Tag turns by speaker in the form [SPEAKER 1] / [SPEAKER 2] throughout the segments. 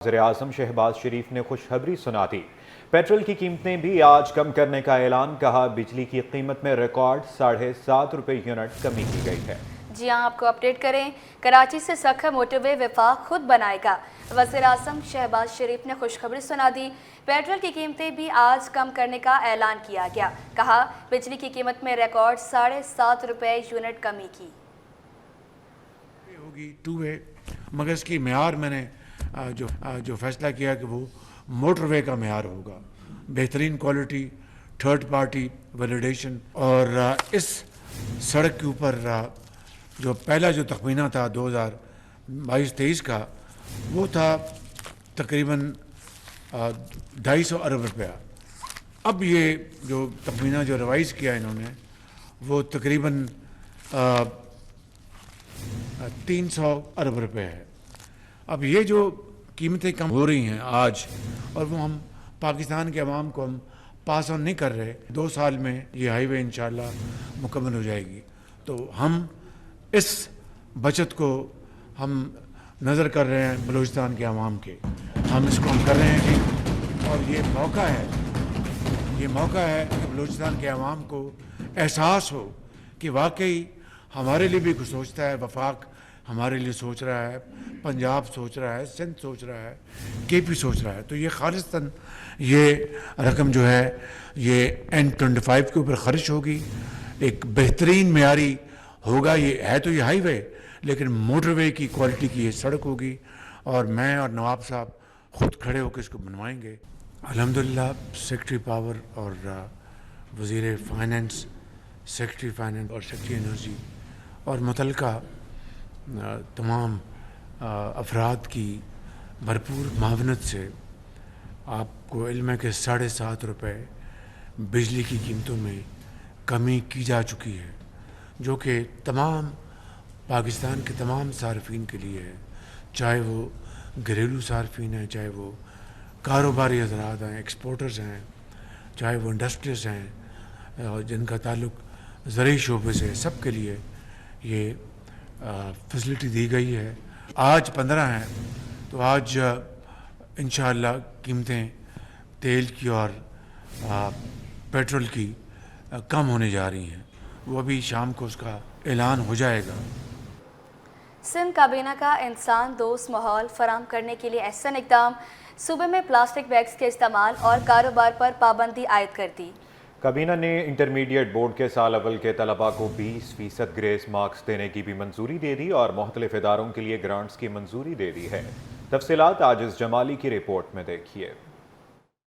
[SPEAKER 1] वज़ीर-ए-आज़म शहबाज शरीफ ने खुशखबरी सुना दी। पेट्रोल की कीमतें भी आज कम करने का ऐलान। कहा, बिजली की कीमत में रिकॉर्ड ₹7.5 यूनिट कमी की गई है।
[SPEAKER 2] जी हाँ, आपको अपडेट करें। कराची से सखर मोटरवे वफाक खुद बनाएगा। वज़ीर-ए-आज़म शहबाज शरीफ ने खुशखबरी सुना दी। पेट्रोल की कीमतें भी आज कम करने का ऐलान किया गया। कहा, बिजली की कीमत में रिकॉर्ड ₹7.5 यूनिट कमी की
[SPEAKER 3] होगी टू वे, मगर इसकी म्यार मैंने जो फैसला किया कि वो मोटरवे का म्यार होगा, बेहतरीन क्वालिटी, थर्ड पार्टी वैलिडेशन। और इस सड़क के ऊपर जो पहला जो तखमीना था 2022-23 का, वो था तकरीबन 250 अरब रुपया। अब ये जो तखमीना जो रिवाइज़ किया इन्होंने, वो तकरीबन 300 अरब रुपये है। अब ये जो कीमतें कम हो रही हैं आज, और वो हम पाकिस्तान के अवाम को हम पास ऑन नहीं कर रहे। 2 साल में ये हाईवे इंशाल्लाह मुकम्मल हो जाएगी। तो हम इस बचत को हम नज़र कर रहे हैं बलूचिस्तान के अवाम के, हम इसको हम कर रहे हैं कि, और ये मौका है कि बलूचिस्तान के अवाम को एहसास हो कि वाकई हमारे लिए भी कुछ सोचता है। वफाक हमारे लिए सोच रहा है, पंजाब सोच रहा है, सिंध सोच रहा है, केपी सोच रहा है। तो ये खालिस्तन ये रकम जो है ये N25 के ऊपर खर्च होगी, एक बेहतरीन मेयारी होगा। ये है तो ये हाईवे, लेकिन मोटरवे की क्वालिटी की ये सड़क होगी, और मैं और नवाब साहब खुद खड़े होकर इसको बनवाएंगे। अल्हम्दुलिल्लाह सेक्रेटरी पावर और वज़ीर फाइनेंस, सेक्रेटरी फाइनेंस और सेक्रेटरी एनर्जी और मुतलका तमाम अफराद की भरपूर मावनत से आपको इल्म है कि 7.5 रुपये बिजली की कीमतों में कमी की जा चुकी है, जो कि तमाम पाकिस्तान के तमाम सार्फिन के लिए है, चाहे वो घरेलू सार्फिन हैं, चाहे वो कारोबारी हज़रात हैं, एक्सपोर्टर्स हैं, चाहे वो इंडस्ट्रीज हैं जिनका ताल्लुक ज़रूरी शोबे से, सब के लिए ये फैसिलिटी दी गई है। आज 15 हैं, तो आज इंशाअल्लाह कीमतें तेल की और पेट्रोल की कम होने जा रही हैं। वो अभी शाम को उसका ऐलान हो जाएगा।
[SPEAKER 2] सिंध काबीना का इंसान दोस्त माहौल फराहम करने के लिए एहसन इक़दाम। सूबे में प्लास्टिक बैग्स के इस्तेमाल और कारोबार पर पाबंदी आयद कर दी।
[SPEAKER 1] काबीना ने इंटरमीडिएट बोर्ड के साल अव्वल के तलबा को 20% ग्रेस मार्क्स देने की भी मंजूरी दे दी और मुख्तलिफ इदारों के लिए ग्रांट्स की मंजूरी दे दी है। तफसीलात आजिज़ जमाली की रिपोर्ट में देखिए।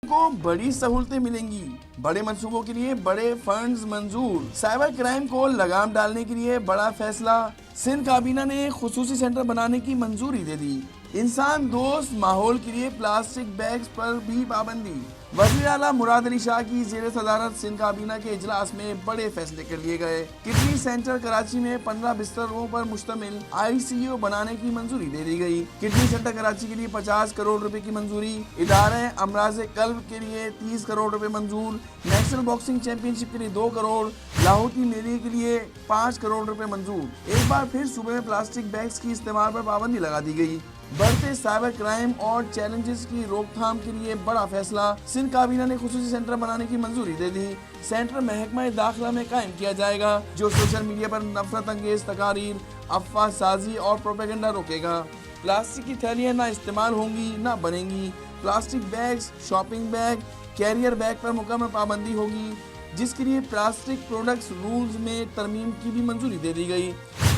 [SPEAKER 4] को बड़ी सहूलतें मिलेंगी, बड़े मंसूबों के लिए बड़े फंड्स मंजूर, साइबर क्राइम को लगाम डालने के लिए बड़ा फैसला। सिंध काबीना ने खुसूसी सेंटर बनाने की मंजूरी दे दी। इंसान दोस्त माहौल के लिए प्लास्टिक बैग्स पर भी पाबंदी। वज़ीर आला मुराद अली शाह की ज़ेर सदारत सिंध काबीना के इजलास में बड़े फैसले कर लिए गए। किडनी सेंटर कराची में 15 बिस्तरों पर मुश्तमिल ICU बनाने की मंजूरी दे दी गई। किडनी सेंटर कराची के लिए 50 करोड़ रुपए की मंजूरी। इदारे अमराज कल्ब के लिए 30 करोड़ रुपए मंजूर। नेशनल बॉक्सिंग चैंपियनशिप के लिए 2 करोड़। लाहौती मेले के लिए 5 करोड़ रुपए मंजूर। एक बार फिर सूबे में प्लास्टिक बैग्स की इस्तेमाल पर पाबंदी लगा दी गई। बढ़ते साइबर क्राइम और चैलेंजेस की रोकथाम के लिए बड़ा फैसला। सिंध काबीना ने खुसूसी सेंटर बनाने की मंजूरी दे दी। सेंटर महकमा दाखिला में कायम किया जाएगा, जो सोशल मीडिया पर नफरत अंगेज तकारीर, अफवाह साजी और प्रोपेगेंडा रोकेगा। प्लास्टिक की थैलियाँ ना इस्तेमाल होंगी ना बनेंगी। Plastic bags, shopping bag, carrier bag पर मुकम्मल पाबंदी होगी, जिसके लिए प्लास्टिक प्रोडक्ट्स रूल्स में तरमीम की भी मंजूरी दे दी गई।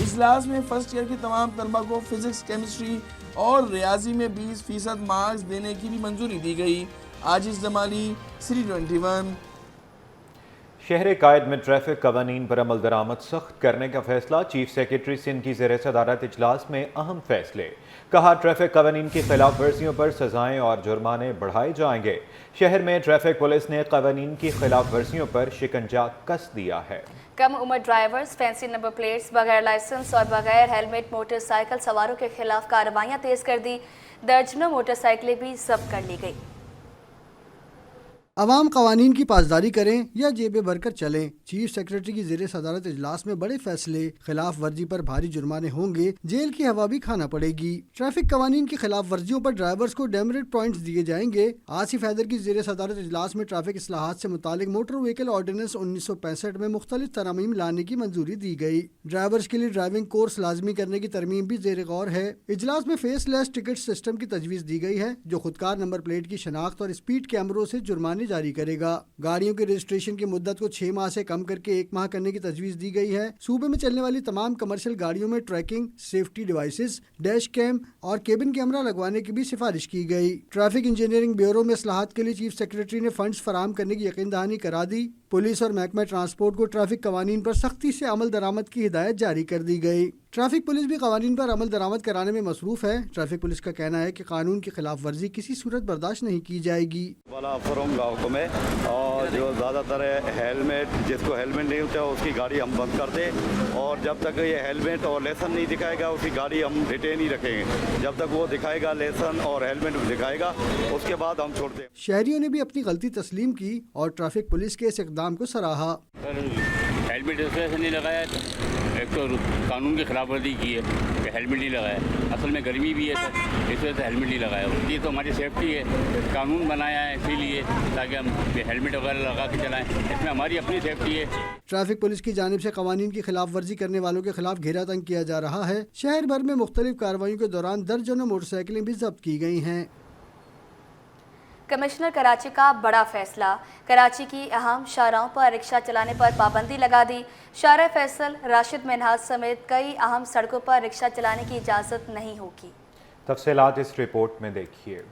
[SPEAKER 4] इजलास में फर्स्ट ईयर के तमाम तलबा को फिजिक्स, केमिस्ट्री और रियाजी में 20% मार्क्स देने की भी मंजूरी दी गई। आजिज़ जमाली, City 21।
[SPEAKER 1] शहर कायद में ट्रैफिक कवानीन पर अमल दरामद सख्त करने का फैसला। चीफ सेक्रेटरी सिंध की ज़ेर सदारत इजलास में अहम फैसले। कहा, ट्रैफिक कवानीन की खिलाफ वर्जियों पर सजाएं और जुर्माने बढ़ाए जाएंगे। शहर में ट्रैफिक पुलिस ने कवानीन की खिलाफ वर्जियों पर शिकंजा कस दिया है।
[SPEAKER 2] कम उम्र ड्राइवर्स, फैंसी नंबर प्लेट्स, बगैर लाइसेंस और बगैर हेलमेट मोटरसाइकिल सवारों के खिलाफ कार्रवाइयाँ तेज कर दी। दर्जनों मोटरसाइकिलें भी जब्त कर ली गई।
[SPEAKER 5] عوام قوانین کی پاسداری کریں یا جیبیں بھر کر چلیں، چیف سیکریٹری کی زیر صدارت اجلاس میں بڑے فیصلے، خلاف ورزی پر بھاری جرمانے ہوں گے، جیل کی ہوا بھی کھانا پڑے گی، ٹریفک قوانین کی خلاف ورزیوں پر ڈرائیورز کو ڈیمرٹ پوائنٹس دیے جائیں گے۔ آصف حیدر کی زیر صدارت اجلاس میں ٹریفک اصلاحات سے متعلق موٹر وہیکل آرڈیننس 1965 میں مختلف ترامیم لانے کی منظوری دی گئی۔ ڈرائیورز کے لیے ڈرائیونگ کورس لازمی کرنے کی ترمیم بھی زیر غور ہے۔ اجلاس میں فیس لیس ٹکٹ سسٹم کی تجویز دی گئی ہے جو خودکار نمبر پلیٹ کی شناخت اور اسپیڈ کیمروں سے جرمانے جاری کرے گا۔ گاڑیوں کے رجسٹریشن کی مدت کو 6 ماہ سے کم کر کے 1 ماہ کرنے کی تجویز دی گئی ہے۔ صوبے میں چلنے والی تمام کمرشل گاڑیوں میں tracking, safety devices, dash cam اور کیبن کیمرہ لگوانے کی بھی سفارش کی گئی۔ ٹریفک انجینئرنگ بیورو میں اصلاحات کے لیے چیف سیکریٹری نے فنڈز فراہم کرنے کی یقین دہانی کرا دی۔ پولیس اور محکمہ ٹرانسپورٹ کو ٹریفک قوانین پر سختی سے عمل درآمد کی ہدایت جاری کر دی گئی۔ ٹریفک پولیس بھی قوانین پر عمل درآمد کرانے میں مصروف ہے۔ ٹریفک پولیس کا کہنا ہے کہ قانون کی خلاف ورزی کسی صورت برداشت نہیں کی جائے گی۔
[SPEAKER 6] والا فروم گاؤں میں اور جو زیادہ تر ہیلمٹ، جس کو ہیلمٹ نہیں ہوتا اس کی گاڑی ہم بند کر دیں، اور جب تک یہ ہیلمٹ اور لیسن نہیں دکھائے گا اس کی گاڑی ہم ریٹین ہی رکھیں گے، جب تک وہ دکھائے گا لیسن اور ہیلمٹ دکھائے گا اس کے بعد ہم چھوڑ دیں۔
[SPEAKER 5] شہریوں نے بھی اپنی غلطی تسلیم کی اور ٹریفک پولیس کے اس اقدام کو سراہا۔
[SPEAKER 7] ہیلمٹ اس وجہ سے نہیں لگایا، ایک تو قانون کی خلاف ورزی کی ہے کہ ہیلمٹ نہیں لگایا، اصل میں گرمی بھی ہے سر، اس وجہ سے ہیلمٹ نہیں لگایا۔ یہ تو ہماری سیفٹی ہے، قانون بنایا ہے اسی لیے تاکہ ہم ہیلمٹ وغیرہ لگا کے چلائیں، اس میں ہماری اپنی سیفٹی ہے۔
[SPEAKER 5] ٹریفک پولیس کی جانب سے قوانین کی خلاف ورزی کرنے والوں کے خلاف گھیرا تنگ کیا جا رہا ہے۔ شہر بھر میں مختلف کارروائیوں کے دوران درجنوں موٹر سائیکلیں بھی ضبط کی گئی ہیں۔
[SPEAKER 2] کمشنر کراچی کا بڑا فیصلہ، کراچی کی اہم شاہراہوں پر رکشہ چلانے پر پابندی لگا دی۔ شارع فیصل، راشد منہاج سمیت کئی اہم سڑکوں پر رکشہ چلانے کی اجازت نہیں ہوگی۔
[SPEAKER 1] تفصیلات اس رپورٹ میں دیکھیے۔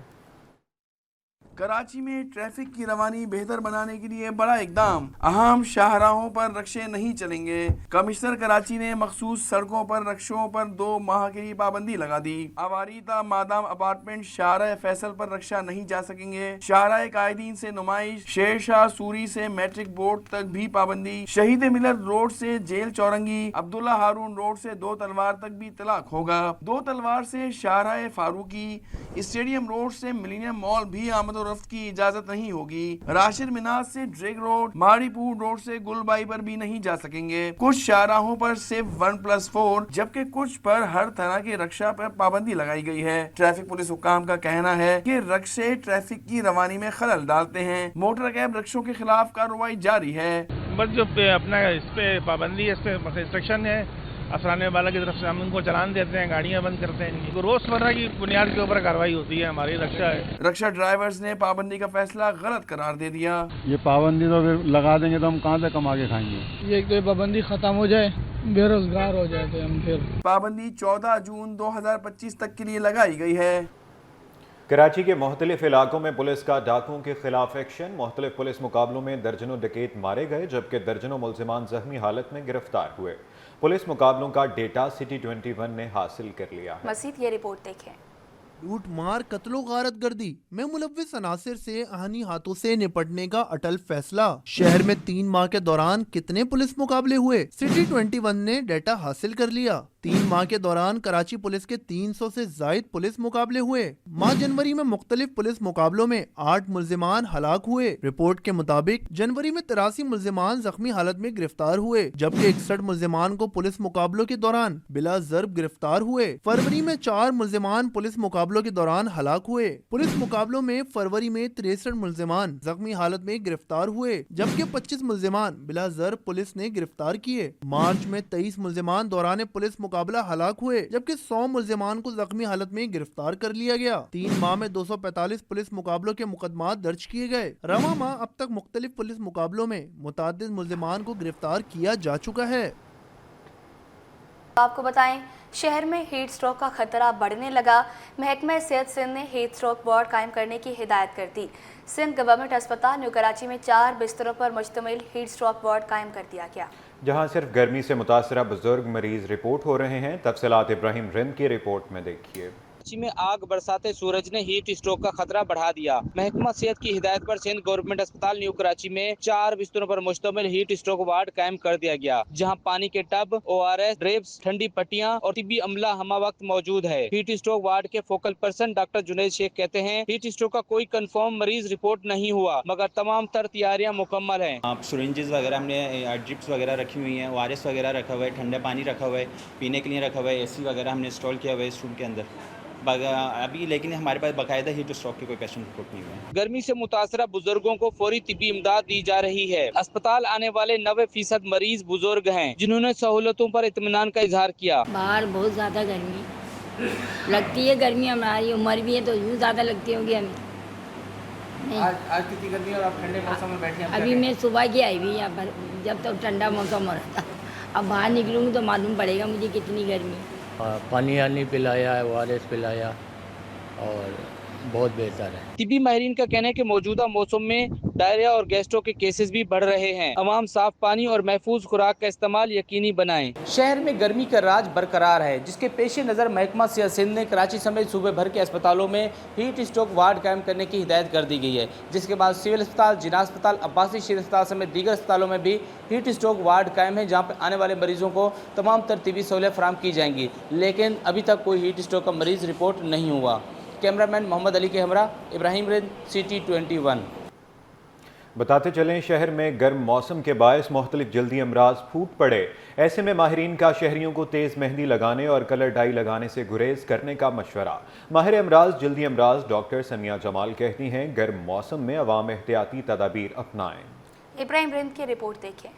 [SPEAKER 4] کراچی میں ٹریفک کی روانی بہتر بنانے کے لیے بڑا اقدام، اہم شاہراہوں پر رکشے نہیں چلیں گے۔ کمشنر کراچی نے مخصوص سڑکوں پر رکشوں پر 2 ماہ کے لیے پابندی لگا دی۔ عواری تا مادام اپارٹمنٹ شارع فیصل پر رکشہ نہیں جا سکیں گے۔ شارع قائدین سے نمائش، شیر شاہ سوری سے میٹرک بورڈ تک بھی پابندی۔ شہید ملت روڈ سے جیل چورنگی، عبداللہ ہارون روڈ سے 2 تلوار تک بھی اطلاق ہوگا۔ 2 تلوار سے شارع فاروقی، اسٹیڈیم روڈ سے ملینیم مال بھی آمد و رفت کی اجازت نہیں ہوگی۔ راشد مناج سے ڈریگ روڈ، ماڑی پور روڈ سے گل بائی پر بھی نہیں جا سکیں گے۔ کچھ شاہراہوں پر صرف 1+4 جبکہ کچھ پر ہر طرح کے رکشہ پر پابندی لگائی گئی ہے۔ ٹریفک پولیس حکام کا کہنا ہے کہ رکشے ٹریفک کی روانی میں خلل ڈالتے ہیں۔ موٹر کیب رکشوں کے خلاف کارروائی جاری ہے۔
[SPEAKER 8] بس جو اپنا اس پہ پابندی ہے، اس پہ انسٹرکشن ہے افسرانے والا کی طرف سے، ہم ان کو چلان دیتے ہیں، گاڑیاں بند کرتے ہیں، روزمرہ کی بنیاد کے اوپر کارروائی ہوتی ہے۔ ہماری رکشہ ہے،
[SPEAKER 4] رکشہ ڈرائیورز نے پابندی کا فیصلہ غلط قرار دے دیا۔
[SPEAKER 9] یہ پابندی تو پھر لگا دیں گے تو ہم کہاں سے کما کے کھائیں گے؟
[SPEAKER 10] یہ کہ پابندی ختم ہو جائے، بے روزگار ہو جائے تو ہم پھر۔
[SPEAKER 4] پابندی 14 جون 2025 تک کے لیے لگائی گئی ہے۔
[SPEAKER 1] کراچی کے مختلف علاقوں میں پولیس کا ڈاکوؤں کے خلاف ایکشن، مختلف پولیس مقابلوں میں درجنوں ڈکیت مارے گئے جبکہ درجنوں ملزمان زخمی حالت میں گرفتار ہوئے۔ پولیس مقابلوں کا ڈیٹا سٹی 21 نے حاصل کر لیا ہے۔
[SPEAKER 2] مزید یہ رپورٹ دیکھیں۔
[SPEAKER 11] لوٹ مار، قتل و غارت گردی میں ملوث عناصر سے آہنی ہاتھوں سے نپٹنے کا اٹل فیصلہ۔ شہر میں 3 ماہ کے دوران کتنے پولیس مقابلے ہوئے؟ سٹی 21 نے ڈیٹا حاصل کر لیا۔ 3 ماہ کے دوران کراچی پولیس کے 300 سے زائد پولیس مقابلے ہوئے۔ ماہ جنوری میں مختلف پولیس مقابلوں میں 8 ملزمان ہلاک ہوئے۔ رپورٹ کے مطابق جنوری میں 83 ملزمان زخمی حالت میں گرفتار ہوئے جبکہ 61 ملزمان کو پولیس مقابلوں کے دوران بلا ضرب گرفتار ہوئے۔ فروری میں 4 ملزمان پولیس مقابلوں کے دوران ہلاک ہوئے۔ پولیس مقابلوں میں فروری میں 63 ملزمان زخمی حالت میں گرفتار ہوئے جبکہ 25 ملزمان بلا ضرب پولیس نے گرفتار کیے۔ مارچ میں 23 ملزمان دوران پولیس مقابلہ ہلاک ہوئے جبکہ 100 ملزمان کو زخمی حالت میں گرفتار کر لیا گیا۔ 3 ماہ میں 245 پولیس مقابلوں کے مقدمات درج کیے گئے۔ رواں ماہ اب تک مختلف پولیس مقابلوں میں متعدد ملزمان کو گرفتار کیا جا چکا ہے۔
[SPEAKER 2] آپ کو بتائیں، شہر میں ہیٹ سٹروک کا خطرہ بڑھنے لگا۔ محکمہ صحت سندھ نے ہیٹ سٹروک وارڈ قائم کرنے کی ہدایت کر دی۔ سندھ گورنمنٹ ہسپتال نیو کراچی میں 4 بستروں پر مشتمل ہیٹ سٹروک وارڈ قائم کر دیا گیا،
[SPEAKER 1] جہاں صرف گرمی سے متاثرہ بزرگ مریض رپورٹ ہو رہے ہیں۔ تفصیلات ابراہیم رند کی رپورٹ میں دیکھیے۔
[SPEAKER 12] कराची में आग बरसाते सूरज ने हीट स्ट्रोक का खतरा बढ़ा दिया। महकमा सेहत की हिदायत पर सिंध गवर्नमेंट अस्पताल न्यू कराची में 4 बिस्तरों पर मुश्तमिल हीट स्ट्रोक वार्ड कायम कर दिया गया, जहां पानी के टब, ORS, ड्रिप्स, ठंडी पट्टियां और तिब्बी अमला हमा वक्त मौजूद है। हीट स्ट्रोक वार्ड के focal person doctor Junaid Shaikh कहते हैं, हीट स्ट्रोक का कोई कंफर्म मरीज रिपोर्ट नहीं हुआ, मगर तमाम तर तैयारियां मुकम्मल हैं।
[SPEAKER 13] आप सिरिंजेस वगैरह हमने ड्रिप्स वगैरह रखी हुई हैं, ORS वगैरह रखा हुआ है, ठंडा पानी रखा हुआ है, पीने के लिए रखा हुआ है, AC वगैरह हमने इंस्टॉल किया हुआ है इस रूम के अंदर अभी, लेकिन हमारे पास बाकायदा हीट स्ट्रोक की कोई पेशेंट रिपोर्ट नहीं हुआ है।
[SPEAKER 12] गर्मी से मुतासरा बुजुर्गों को फौरी तिब्बी इमदाद दी जा रही है। अस्पताल आने वाले 90% मरीज बुजुर्ग हैं, जिन्होंने सहूलतों पर इत्मीनान का इजहार किया।
[SPEAKER 14] बाहर बहुत ज्यादा गर्मी लगती है, गर्मी हमारी उम्र भी है तो यूँ ज्यादा लगती होगी हमें।
[SPEAKER 12] आज कितनी गर्मी और आप ठंडे मौसम में बैठे हैं?
[SPEAKER 14] अभी मैं सुबह की आई हुई यहाँ पर, जब तक ठंडा मौसम हो रहा था। अब बाहर निकलूँगी तो मालूम पड़ेगा मुझे कितनी गर्मी।
[SPEAKER 15] पानी आनी पिलाया है, ORS पिलाया और बहुत बेहतर है।
[SPEAKER 12] तिब्बी माहिरीन का कहना है कि मौजूदा मौसम में डायरिया और गैस्ट्रो के केसेस भी बढ़ रहे हैं। अवाम साफ पानी और महफूज खुराक का इस्तेमाल यकीनी बनाएं। शहर में गर्मी का राज बरकरार है, जिसके पेश नज़र महकमा सेहत सिंध ने कराची समेत सूबे भर के अस्पतालों में हीट स्ट्रोक वार्ड कायम करने की हिदायत कर दी गई है, जिसके बाद सिविल अस्पताल, जिना अस्पताल, अब्बासी शेर अस्पताल समेत दीगर अस्पतालों में भी हीट स्ट्रोक वार्ड कायम है, जहाँ पर आने वाले मरीजों को तमाम तरतीबी सहूलियत फराहम की जाएंगी। लेकिन अभी तक कोई हीट स्ट्रोक का मरीज रिपोर्ट नहीं हुआ। कैमरामैन मोहम्मद अली के हमरा, इब्राहिम रिंद, सिटी 21।
[SPEAKER 1] बताते चलें, शहर में गर्म मौसम के बायस मुख्तलिफ जल्दी अमराज फूट पड़े। ऐसे में माहिरीन का शहरियों को तेज़ मेहंदी लगाने और कलर डाई लगाने से गुरेज करने का मशवरा। माहिर अमराज जल्दी अमराज डॉक्टर सनिया जमाल कहती हैं, गर्म मौसम में अवाम एहतियाती तदाबीर अपनाएं।
[SPEAKER 2] इब्राहिम रिंद की रिपोर्ट देखें।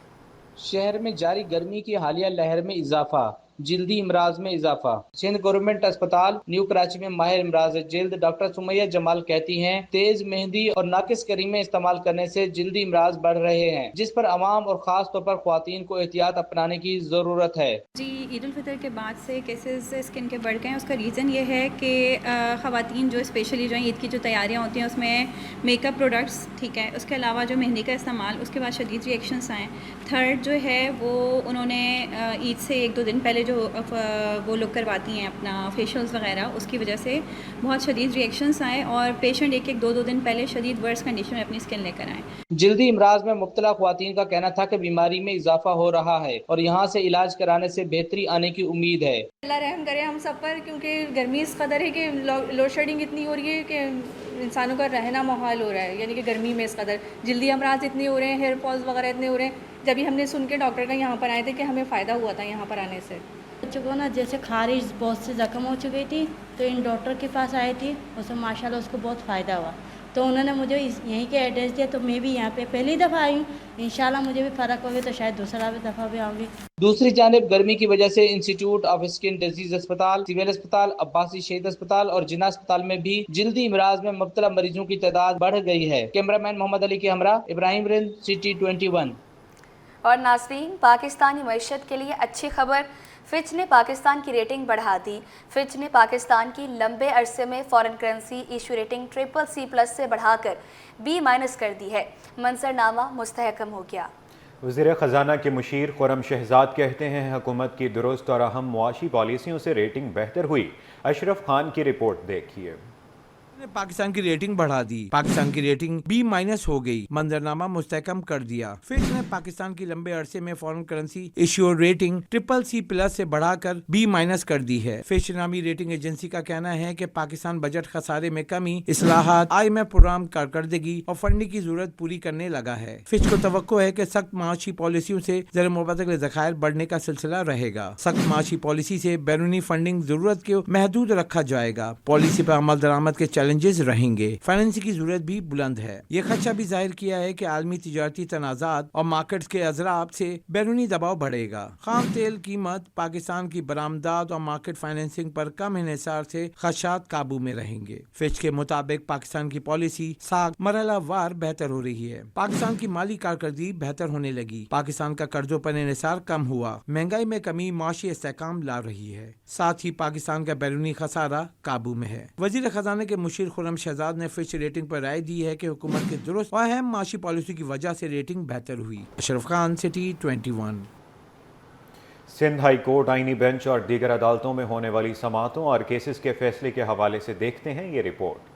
[SPEAKER 12] शहर में जारी गर्मी की हालिया लहर में इजाफा, जल्दी इमराज में इजाफा। सिंध गवर्नमेंट अस्पताल न्यू कराची में माहिर इमराज जल्द डॉक्टर सुमैया जमाल कहती हैं, तेज मेहंदी और नाकिस क्रीमें इस्तेमाल करने से जल्दी इमराज बढ़ रहे हैं, जिस पर अवाम और खास तौर पर ख्वातीन को एहतियात अपनाने की जरूरत है।
[SPEAKER 16] जी, ईद उल फितर के बाद से केसेस स्किन के बढ़ गए हैं। उसका रीज़न ये है कि ख़वातीन जो स्पेशली जो ईद की जो तैयारियाँ होती हैं उसमें मेकअप प्रोडक्ट्स, ठीक है, उसके अलावा जो मेहंदी का इस्तेमाल, उसके बाद शदीद रिएक्शंस आए। थर्ड जो है वो उन्होंने ईद से 1-2 दिन पहले जो वो लोग करवाती हैं अपना फेशियल्स वगैरह, उसकी वजह से बहुत शदीद रिएक्शंस आए और पेशेंट 1-2 दिन पहले शदीद वर्स कंडीशन में अपनी स्किन लेकर आए।
[SPEAKER 12] जल्दी इमराज में मुब्तला ख्वातीन का कहना था कि बीमारी में इजाफा हो रहा है और यहाँ से इलाज कराने से बेहतरी आने की उम्मीद है।
[SPEAKER 16] अल्लाह रहम करे हम सब पर, क्योंकि गर्मी इस कदर है कि लोड शेडिंग इतनी हो रही है कि इंसानों का रहना माहौल हो रहा है, यानी कि गर्मी में इस कदर जल्दी अमराज इतने हो रहे हैं, हेयर फॉल्स वगैरह इतने हो रहे हैं। जब भी हमने सुन के डॉक्टर का यहाँ पर आए थे कि हमें फ़ायदा हुआ था यहाँ पर आने से।
[SPEAKER 14] बच्चों को ना जैसे खारिज बहुत से ज़ख्म हो चुकी थी, तो इन डॉक्टर के पास आई थी, उसमें माशाल्लाह उसको बहुत फ़ायदा हुआ, तो उन्होंने मुझे यहीं के एड्रेस दिया, तो मैं भी यहाँ पे पहली दफ़ा आई हूँ। इंशाल्लाह मुझे भी फ़र्क होगा तो शायद दूसरा दफ़ा भी आऊँगी।
[SPEAKER 12] दूसरी जानिब गर्मी की वजह से इंस्टीट्यूट ऑफ स्किन डिजीज अस्पताल, सिविल अस्पताल, अब्बासी शहीद अस्पताल और जिना अस्पताल में भी जल्दी इमराज में मुब्तला मरीजों की तादाद बढ़ गई है। कैमरामैन मोहम्मद अली के हमरा, इब्राहिम रिंद, सिटी 21।
[SPEAKER 2] और नाज़रीन, पाकिस्तानी मईशत के लिए अच्छी खबर, फिच ने पाकिस्तान की रेटिंग बढ़ा दी। फिच ने पाकिस्तान की लंबे अरसे में foreign currency issue rating CCC+ से बढ़ाकर B- कर दी है। मंजरनामा मुस्तहकम हो गया।
[SPEAKER 1] वज़ीर ख़जाना के मुशीर खुरम शहजाद कहते हैं, हुकूमत की दुरुस्त और अहम मुआशी पॉलिसियों से रेटिंग बेहतर हुई। अशरफ खान की रिपोर्ट देखिए।
[SPEAKER 17] पाकिस्तान की रेटिंग बढ़ा दी, पाकिस्तान की रेटिंग B- हो गई, मंजरनामा मुस्तहकम कर दिया। फिच ने पाकिस्तान की लंबे अरसे में foreign currency issuer rating CCC+ से बढ़ाकर B- कर दी है। फिच नामी रेटिंग एजेंसी का कहना है कि पाकिस्तान बजट खसारे में कमी, इस्लाहात, IMF प्रोग्राम कारकर्दगी और फंडिंग की जरूरत पूरी करने लगा है। फिच को तवक्को है कि सख्त माशी पॉलिसियों से ज़र मुबादले ज़खायर बढ़ने का सिलसिला रहेगा। सख्त माशी पॉलिसी से बैरूनी फंडिंग जरूरत को महदूद रखा जाएगा। पॉलिसी पर अमल दरामद के चैलेंजेस रहेंगे। फाइनेंसिंग की जरूरत भी बुलंद है। ये खदशा भी जाहिर किया है कि आलमी तिजारती तनाज़ात और मार्केट्स के अजराब से बैरूनी दबाव बढ़ेगा। खाम तेल कीमत, पाकिस्तान की बरामदात और मार्केट फाइनेंसिंग पर कम इन्हिसार से खदशात काबू में रहेंगे। फिच के मुताबिक पाकिस्तान की पॉलिसी साख मरहला वार बेहतर हो रही है। पाकिस्तान की माली कारकर्दगी बेहतर होने लगी। पाकिस्तान का कर्जों पर इन्हिसार कम हुआ। महंगाई में कमी माशी इस्तेहकाम ला रही है। साथ ही पाकिस्तान का बैरूनी खसारा काबू में है। वजीर खजाना के मुशीर खुरम शहजाद ने फिच रेटिंग पर राय दी है कि हुकूमत के दुरुस्त और अहम माशी पॉलिसी की वजह से रेटिंग बेहतर हुई। Ashraf Khan, city 21।
[SPEAKER 1] Sindh high court आईनी बेंच और दीगर अदालतों में होने वाली समाअतों और केसेस के फैसले के हवाले से देखते हैं ये रिपोर्ट।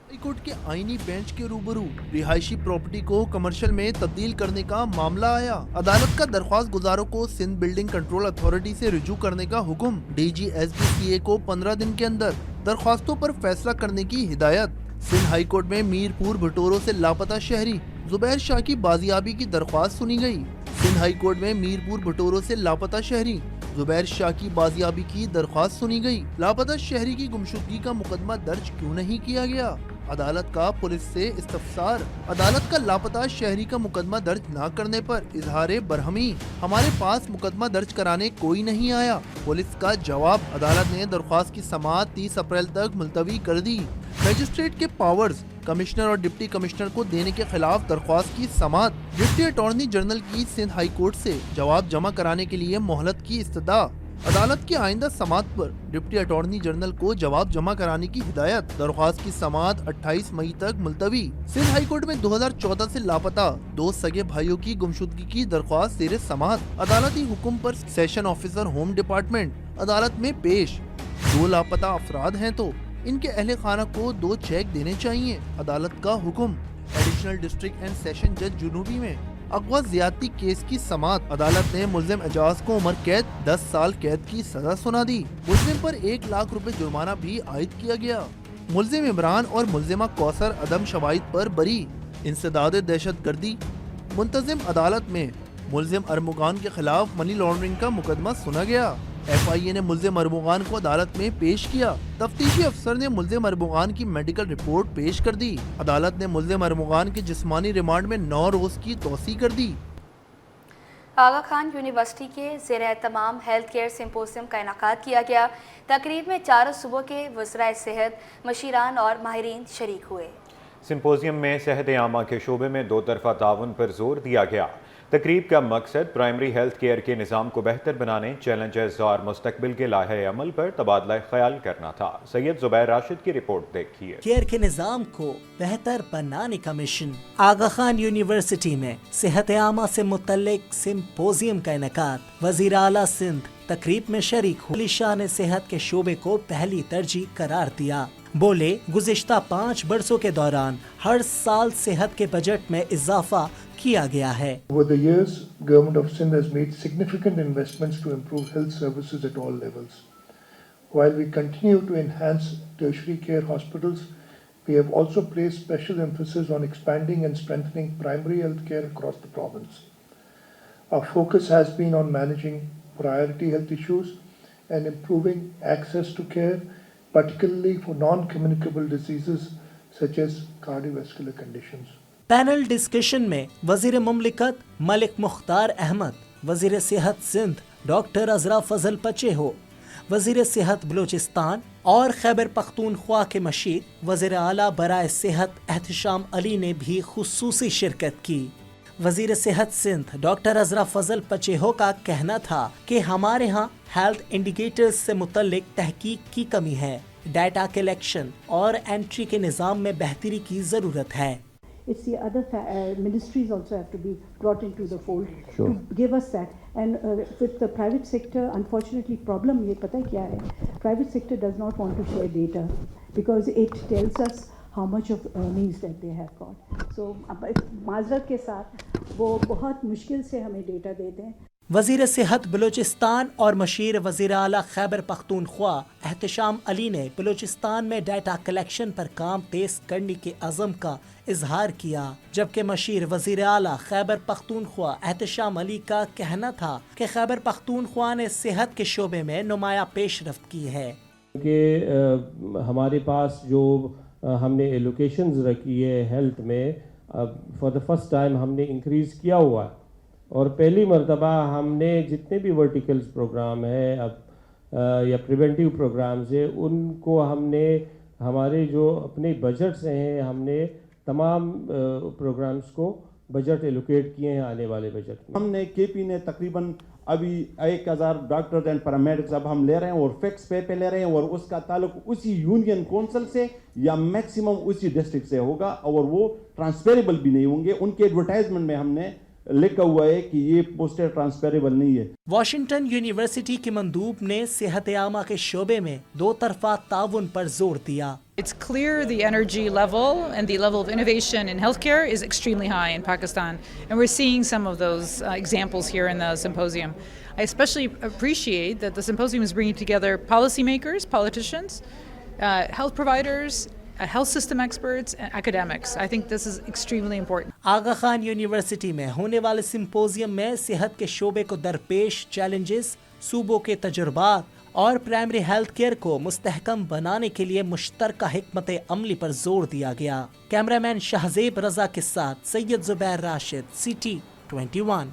[SPEAKER 11] हाई कोर्ट के आईनी बेंच के रूबरू रिहायशी प्रॉपर्टी को कमर्शियल में तब्दील करने का मामला आया। अदालत का दरख्वास्त गुजारों को सिंध बिल्डिंग कंट्रोल अथॉरिटी से रुजू करने का हुक्म। DG SBCA को 15 दिन के अंदर दरख्वास्तों पर फैसला करने की हिदायत। सिंध हाई कोर्ट में मीरपुर भटोरो से लापता शहरी जुबैर शाह की बाजियाबी की दरख्वास्त सुनी गई। सिंध हाई कोर्ट में मीरपुर भटोरो से लापता शहरी जुबैर शाह की बाजियाबी की दरख्वास्त सुनी गई। लापता शहरी की गुमशुदगी का मुकदमा दर्ज क्यों नहीं किया गया? अदालत का पुलिस से इस्तफसार। अदालत का लापता शहरी का मुकदमा दर्ज न करने पर इजहार बरहमी। हमारे पास मुकदमा दर्ज कराने कोई नहीं आया। पुलिस का जवाब। अदालत ने दरख्वास्त की समाअत 30 अप्रैल तक मुलतवी कर दी। मजिस्ट्रेट के पावर्स कमिश्नर और डिप्टी कमिश्नर को देने के खिलाफ दरख्वास्त की समाअत। डिप्टी अटॉर्नी जनरल की सिंध हाई कोर्ट से जवाब जमा कराने के लिए मोहलत की इस्तदा। अदालत की आइंदा समाअत पर डिप्टी अटॉर्नी जनरल को जवाब जमा कराने की हिदायत। दरख्वास्त की समाअत 28 मई तक मुलतवी। सिंध हाई कोर्ट में 2014 से लापता 2 सगे भाइयों की गुमशुदगी की दरख्वास्त जेर समाअत। अदालती हुक्म पर सेशन ऑफिसर होम डिपार्टमेंट अदालत में पेश। 2 लापता अफराद हैं तो इनके अहले खाना को 2 चेक देने चाहिए। अदालत का हुक्म। एडिशनल डिस्ट्रिक्ट एंड सेशन जज जुनूबी में अगवा ज्यादती केस की समाअत। अदालत ने मुल्जिम एजाज को उम्र कैद 10 साल कैद की सजा सुना दी। मुल्जिम पर 1 लाख रुपए जुर्माना भी आयद किया गया। मुल्जिम इमरान और मुल्जिमा कौसर अदम शवाहिद पर बरी। इंसदाद दहशत गर्दी। मुंतजिम अदालत में मुल्जिम अरमुगान के खिलाफ मनी लॉन्ड्रिंग का मुकदमा सुना गया। FIA ने मुल्जिम अरमुगान को अदालत में पेश किया। तफ्तीशी अफसर ने मुल्जिम अरमुगान की मेडिकल रिपोर्ट पेश कर दी। अदालत ने मुल्जिम अरमुगान के जिस्मानी रिमांड में 9 रोज की तौसी कर दी।
[SPEAKER 2] आगा खान यूनिवर्सिटी के ज़ेर तमाम हेल्थ केयर सिम्पोजियम का इनेकाद किया गया। तकरीब में 4 सूबों के वज़राए सेहत, मशीरान और माहिरीन शरीक हुए।
[SPEAKER 1] सिम्पोजियम में सेहत आमा के शोबे में 2 तरफ़ा ताउन पर जोर दिया गया। तकरीब का मकसद प्राइमरी हेल्थ केयर के निज़ाम को बेहतर बनाने, चैलेंजेस और मुस्तकबिल के लाहे अमल पर तबादला ख्याल करना था। सैयद जुबैर राशिद की रिपोर्ट देखिए।
[SPEAKER 18] केयर के निज़ाम को बेहतर बनाने का मिशन। आगा खान यूनिवर्सिटी में सेहत आमा से मुतल्लिक सिम्पोजियम का इनेकाद। वज़ीर आला सिंध तकरीब में शरीक हुए। शाह ने सेहत के शोबे को पहली तरजीह करार दिया। बोले, गुज़िश्ता 5 बरसों के दौरान हर साल सेहत के बजट में इजाफा किया गया है।
[SPEAKER 19] Over the years, Government of Sindh has made significant investments to improve health services at all levels. While we continue to enhance tertiary care hospitals, we have also placed special emphasis on expanding and strengthening primary health care across the province. Our focus has been on managing priority health issues and improving access to care, particularly for non-communicable diseases such as cardiovascular conditions.
[SPEAKER 18] Panel discussion में वजीर मुमलिकत मलिक मुख्तार अहमद, वजीर सेहत Sindh doctor अजरा फजल पचेहो, वजीर सेहत बलूचिस्तान और खैबर पख्तूनख्वा के machine वजीर आला बराए सेहत एहतशाम अली ने भी खुसूसी शिरकत की। वजीर सेहत सिंध डॉक्टर अजरा फजल पचेहो का कहना था कि हमारे यहाँ हेल्थ इंडिकेटर्स से मुतल्लिक तहकीक की कमी है। डाटा कलेक्शन और एंट्री के निज़ाम में बेहतरी की ज़रूरत है।
[SPEAKER 20] It's the other ministries also have to be brought into the fold to give us that. And with the private sector, unfortunately, problem ये पता क्या है? Private sector does not want to share data because it tells us how much of earnings that they have got. So माजरत के साथ वो बहुत मुश्किल से हमें डेटा देते हैं।
[SPEAKER 18] वजीर सेहत बलूचिस्तान और मशीर वजीर आला खैबर पख्तूनख्वा एहतशाम अली ने बलूचिस्तान में डाटा कलेक्शन पर काम तेज करने के अज़म का इजहार किया, जबकि मशीर वजीर आला खैबर पख्तूनख्वा एहतशाम अली का कहना था कि खैबर पख्तूनख्वा ने सेहत के शोबे में नुमाया पेशरफ्त की है।
[SPEAKER 21] कि हमारे पास जो हमने एलोकेशंस रखी है हेल्थ में, फॉर द फर्स्ट टाइम हमने इंक्रीज़ किया हुआ है और पहली मर्तबा हमने जितने भी वर्टिकल्स प्रोग्राम है अब या प्रिवेंटिव प्रोग्राम्स है उनको हमने हमारे जो अपने बजट से हैं हमने तमाम प्रोग्राम्स को बजट एलोकेट किए हैं आने वाले बजट में।
[SPEAKER 22] हमने केपी ने तकरीबन अभी 1000 डॉक्टर एंड पैरामेडिक्स अब हम ले रहे हैं और फिक्स पे ले रहे हैं और उसका ताल्लुक उसी यूनियन काउंसिल से या मैक्सिमम उसी डिस्ट्रिक्ट से होगा और वो ट्रांसफरेबल भी नहीं होंगे। उनके एडवर्टाइजमेंट में हमने लिखा हुआ है कि ये पोस्टर ट्रांसफरेबल नहीं है।
[SPEAKER 18] वाशिंगटन यूनिवर्सिटी के मंदूब ने सेहत आमा के शोबे में दो तरफा ताउन पर जोर दिया।
[SPEAKER 3] It's clear the energy level and the level of innovation in healthcare is extremely high in Pakistan, and we're seeing some of those examples here in the symposium. I especially appreciate that the symposium is bringing together policymakers, politicians, health providers, health system experts and academics. I think this is extremely important.
[SPEAKER 18] Aga Khan university में होने वाले symposium में सेहत के शोबे को दरपेश challenges, सूबों के तजुर्बात और प्राइमरी हेल्थ केयर को मुस्तहकम बनाने के लिए मुश्तरका हिकमत अमली पर जोर दिया गया। कैमरामैन शाहजेब रजा के साथ सैयद जुबैर राशिद, CT 21।